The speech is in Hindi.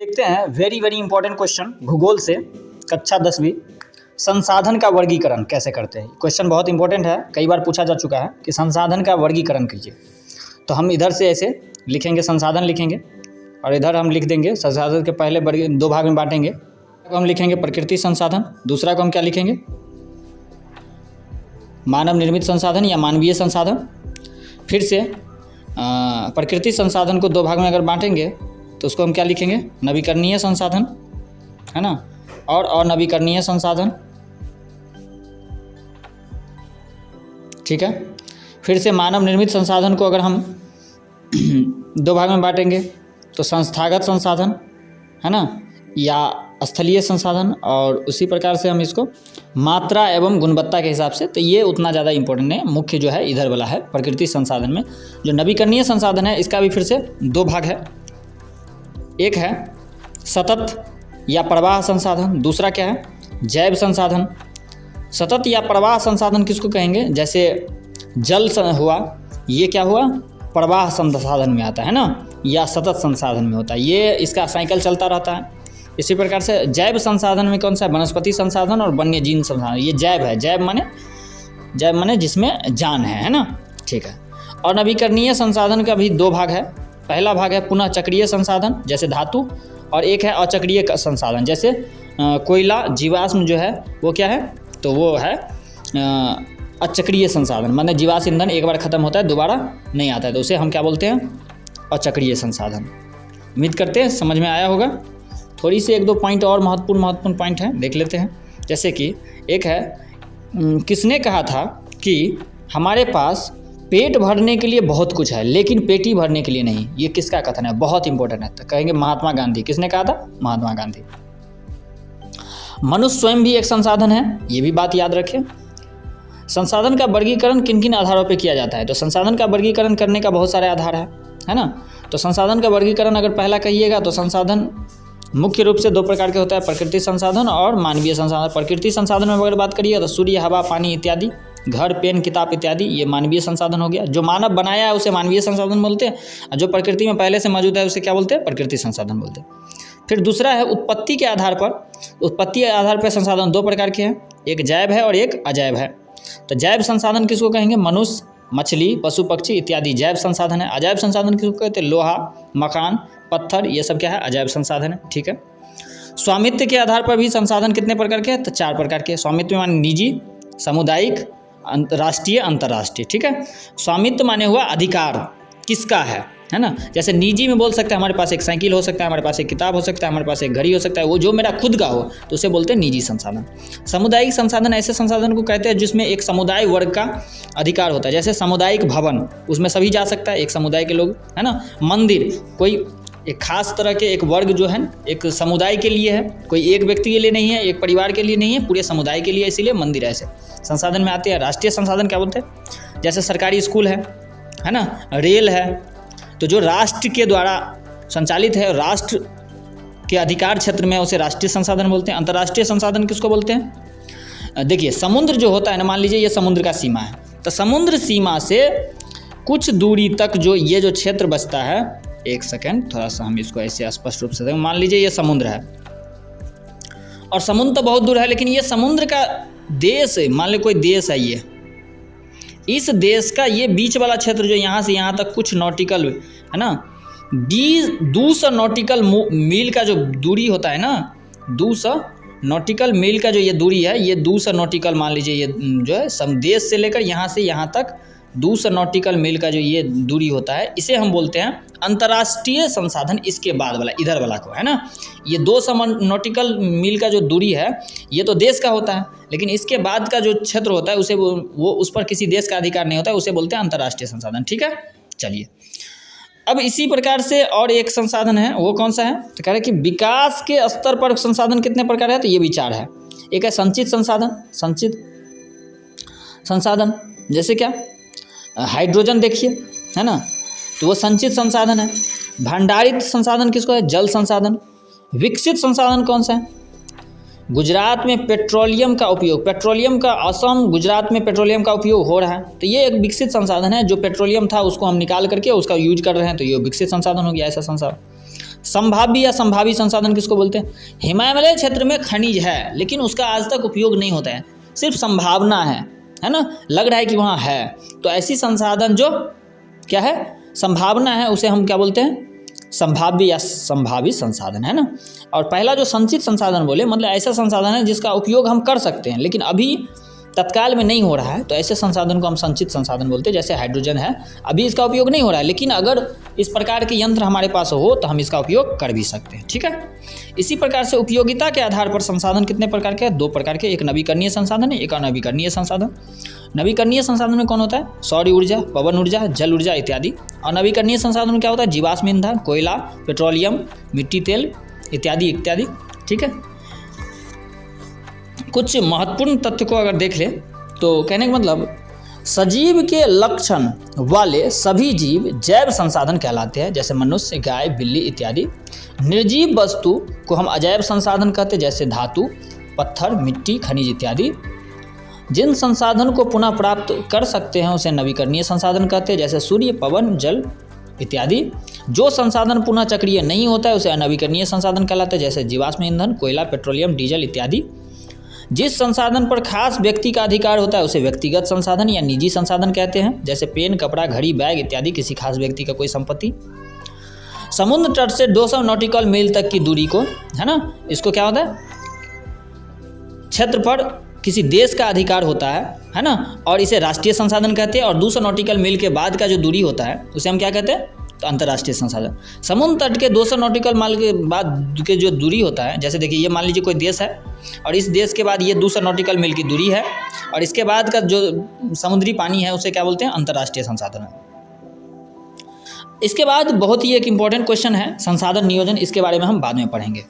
देखते हैं वेरी वेरी इंपॉर्टेंट क्वेश्चन भूगोल से कक्षा 10वीं संसाधन का वर्गीकरण कैसे करते हैं। क्वेश्चन बहुत इंपॉर्टेंट है, कई बार पूछा जा चुका है कि संसाधन का वर्गीकरण कीजिए। तो हम इधर से ऐसे लिखेंगे, संसाधन लिखेंगे और इधर हम लिख देंगे संसाधन के पहले दो भाग में बांटेंगे। तो हम लिखेंगे प्रकृति संसाधन, दूसरा को हम क्या लिखेंगे मानव निर्मित संसाधन या मानवीय संसाधन। फिर से प्रकृति संसाधन को दो भाग में अगर बांटेंगे तो उसको हम क्या लिखेंगे नवीकरणीय संसाधन, है ना, और अनवीकरणीय संसाधन। ठीक है। फिर से मानव निर्मित संसाधन को अगर हम दो भाग में बांटेंगे तो संस्थागत संसाधन, है ना, या स्थलीय संसाधन, और उसी प्रकार से हम इसको मात्रा एवं गुणवत्ता के हिसाब से। तो ये उतना ज़्यादा इंपॉर्टेंट नहीं, मुख्य जो है इधर वाला है प्रकृति संसाधन में। जो नवीकरणीय संसाधन है इसका भी फिर से दो भाग है, एक है सतत या प्रवाह संसाधन, दूसरा क्या है जैव संसाधन। सतत या प्रवाह संसाधन किसको कहेंगे, जैसे जल हुआ, ये क्या हुआ प्रवाह संसाधन में आता है ना, या सतत संसाधन में होता है, ये इसका साइकिल चलता रहता है। इसी प्रकार से जैव संसाधन में कौन सा है वनस्पति संसाधन और वन्य जीव संसाधन, ये जैव है, जैव माने जिसमें जान है ना। ठीक है। और नवीकरणीय संसाधन का भी दो भाग है, पहला भाग है पुनः चक्रीय संसाधन जैसे धातु, और एक है अचक्रीय संसाधन जैसे कोयला जीवाश्म जो है वो क्या है, तो वो है अचक्रीय संसाधन, माने जीवाश्म ईंधन एक बार खत्म होता है दोबारा नहीं आता है, तो उसे हम क्या बोलते हैं अचक्रीय संसाधन। उम्मीद करते हैं समझ में आया होगा। थोड़ी सी एक दो पॉइंट और महत्वपूर्ण पॉइंट हैं, देख लेते हैं। जैसे कि एक है किसने कहा था कि हमारे पास पेट भरने के लिए बहुत कुछ है लेकिन पेटी भरने के लिए नहीं, ये किसका कथन है, बहुत इंपॉर्टेंट है। तो कहेंगे महात्मा गांधी। किसने कहा था, महात्मा गांधी। मनुष्य स्वयं भी एक संसाधन है, ये भी बात याद रखें। संसाधन का वर्गीकरण किन किन आधारों पर किया जाता है, तो संसाधन का वर्गीकरण करने का बहुत सारे आधार है ना। तो संसाधन का वर्गीकरण अगर पहला कहिएगा तो संसाधन मुख्य रूप से दो प्रकार के होता है, प्रकृति संसाधन और मानवीय संसाधन। प्रकृति संसाधन में अगर बात करिए तो सूर्य, हवा, पानी इत्यादि, घर, पेन, किताब इत्यादि, ये मानवीय संसाधन हो गया। जो मानव बनाया है उसे मानवीय संसाधन बोलते हैं, और जो प्रकृति में पहले से मौजूद है उसे क्या बोलते हैं प्रकृति संसाधन बोलते हैं। फिर दूसरा है उत्पत्ति के आधार पर। उत्पत्ति के आधार पर संसाधन दो प्रकार के हैं, एक जैव है और एक अजैव है। तो जैव संसाधन किसको कहेंगे, मनुष्य, मछली, पशु पक्षी इत्यादि जैव संसाधन है। अजैव संसाधन किसको कहते हैं, लोहा, मकान, पत्थर, ये सब क्या है अजैव संसाधन है। ठीक है। स्वामित्व के आधार पर भी संसाधन कितने प्रकार के हैं, तो चार प्रकार के। स्वामित्व माने निजी, सामुदायिक, राष्ट्रीय, अंतर्राष्ट्रीय। ठीक है। स्वामित्व माने हुआ अधिकार किसका है ना। जैसे निजी में बोल सकते हैं हमारे पास एक साइकिल हो सकता है, हमारे पास एक किताब हो सकता है, हमारे पास एक घड़ी हो सकता है, वो जो मेरा खुद का हो तो उसे बोलते हैं निजी संसाधन। सामुदायिक संसाधन ऐसे संसाधन को कहते हैं जिसमें एक समुदाय वर्ग का अधिकार होता है, जैसे सामुदायिक भवन, उसमें सभी जा सकता है, एक समुदाय के लोग, है ना। मंदिर कोई एक खास तरह के एक वर्ग जो है एक समुदाय के लिए है, कोई एक व्यक्ति के लिए नहीं है, एक परिवार के लिए नहीं है, पूरे समुदाय के लिए, इसीलिए मंदिर ऐसे संसाधन में आते हैं। राष्ट्रीय संसाधन क्या बोलते हैं, जैसे सरकारी स्कूल है ना, रेल है, तो जो राष्ट्र के द्वारा संचालित है, राष्ट्र के अधिकार क्षेत्र में उसे राष्ट्रीय संसाधन बोलते हैं। अंतर्राष्ट्रीय संसाधन किसको बोलते हैं, देखिए समुद्र जो होता है ना, मान लीजिए ये समुद्र का सीमा है, तो समुद्र सीमा से कुछ दूरी तक जो ये जो क्षेत्र बचता है, एक सेकेंड थोड़ा सा हम इसको ऐसे स्पष्ट रूप से देखें। मान लीजिए ये समुद्र है और समुद्र तो बहुत दूर है, लेकिन ये समुद्र का देश है, मान ली कोई देश है, ये इस देश का ये बीच वाला क्षेत्र जो यहाँ से यहाँ तक कुछ नॉटिकल है ना, 200 नॉटिकल मील का जो दूरी होता है ना, 200 नॉटिकल मील का जो ये दूरी है, ये 200 नॉटिकल मान लीजिए ये जो है देश से लेकर यहाँ से यहाँ तक 200 नॉटिकल मील का जो ये दूरी होता है, इसे हम बोलते हैं अंतर्राष्ट्रीय संसाधन। इसके बाद वाला इधर वाला को है ना, ये 200 नॉटिकल मील का जो दूरी है ये तो देश का होता है, लेकिन इसके बाद का जो क्षेत्र होता है उसे वो उस पर किसी देश का अधिकार नहीं होता है, उसे बोलते हैं अंतर्राष्ट्रीय संसाधन। ठीक है। चलिए अब इसी प्रकार से और एक संसाधन है, वो कौन सा है, तो कह रहे कि विकास के स्तर पर संसाधन कितने प्रकार है, तो ये भी चार है। एक है संचित संसाधन, संचित संसाधन जैसे क्या हाइड्रोजन देखिए, है ना, तो वो संचित संसाधन है। भंडारित संसाधन किसको है, जल संसाधन। विकसित संसाधन कौन सा है, गुजरात में पेट्रोलियम का उपयोग, पेट्रोलियम का असम गुजरात में पेट्रोलियम का उपयोग हो रहा है, तो ये एक विकसित संसाधन है। जो पेट्रोलियम था उसको हम निकाल करके उसका यूज कर रहे हैं, तो ये विकसित संसाधन हो गया ऐसा संसाधन। संभाव्य या संभावी संसाधन किसको बोलते हैं? हिमालय क्षेत्र में खनिज है लेकिन उसका आज तक उपयोग नहीं होता है, सिर्फ संभावना है ना, लग रहा है कि वहाँ है, तो ऐसी संसाधन जो क्या है, संभावना है, उसे हम क्या बोलते हैं? संभाव्य या संभावी संसाधन, है ना। और पहला जो संचित संसाधन बोले, मतलब ऐसा संसाधन है जिसका उपयोग हम कर सकते हैं लेकिन अभी तत्काल में नहीं हो रहा है, तो ऐसे संसाधन को हम संचित संसाधन बोलते हैं। जैसे हाइड्रोजन है, अभी इसका उपयोग नहीं हो रहा है लेकिन अगर इस प्रकार के यंत्र हमारे पास हो तो हम इसका उपयोग कर भी सकते हैं, ठीक है। इसी प्रकार से उपयोगिता के आधार पर संसाधन कितने प्रकार के हैं? 2 प्रकार के, एक नवीकरणीय संसाधन है, एक अनवीकरणीय संसाधन। नवीकरणीय संसाधन में कौन होता है? सौर ऊर्जा, पवन ऊर्जा, जल ऊर्जा इत्यादि। अनवीकरणीय संसाधन में क्या होता है? जीवाश्म ईंधन, कोयला, पेट्रोलियम, मिट्टी तेल इत्यादि इत्यादि, ठीक है। कुछ महत्वपूर्ण तथ्य को अगर देख ले तो कहने का मतलब, सजीव के लक्षण वाले सभी जीव जैव संसाधन कहलाते हैं, जैसे मनुष्य, गाय, बिल्ली इत्यादि। निर्जीव वस्तु को हम अजैव संसाधन कहते हैं, जैसे धातु, पत्थर, मिट्टी, खनिज इत्यादि। जिन संसाधन को पुनः प्राप्त कर सकते हैं उसे नवीकरणीय संसाधन कहते हैं, जैसे सूर्य, पवन, जल इत्यादि। जो संसाधन पुनः चक्रीय नहीं होता है उसे अनवीकरणीय संसाधन कहलाते हैं, जैसे जीवाश्म ईंधन, कोयला, पेट्रोलियम, डीजल इत्यादि। जिस संसाधन पर खास व्यक्ति का अधिकार होता है उसे व्यक्तिगत संसाधन या निजी संसाधन कहते हैं, जैसे पेन, कपड़ा, घड़ी, बैग इत्यादि किसी खास व्यक्ति का कोई संपत्ति। समुद्र तट से 200 नॉटिकल मील तक की दूरी को, है ना, इसको क्या होता है? क्षेत्र पर किसी देश का अधिकार होता है ना, और इसे राष्ट्रीय संसाधन कहते हैं। और 200 नॉटिकल मील के बाद का जो दूरी होता है उसे हम क्या कहते हैं? तो अंतर्राष्ट्रीय संसाधन। समुद्र तट के 200 नॉटिकल माइल के बाद के जो दूरी होता है, जैसे देखिए ये मान लीजिए कोई देश है और इस देश के बाद ये 200 नॉटिकल मील की दूरी है और इसके बाद का जो समुद्री पानी है उसे क्या बोलते हैं? अंतर्राष्ट्रीय संसाधन है। इसके बाद बहुत ही एक इम्पॉर्टेंट क्वेश्चन है संसाधन नियोजन, इसके बारे में हम बाद में पढ़ेंगे।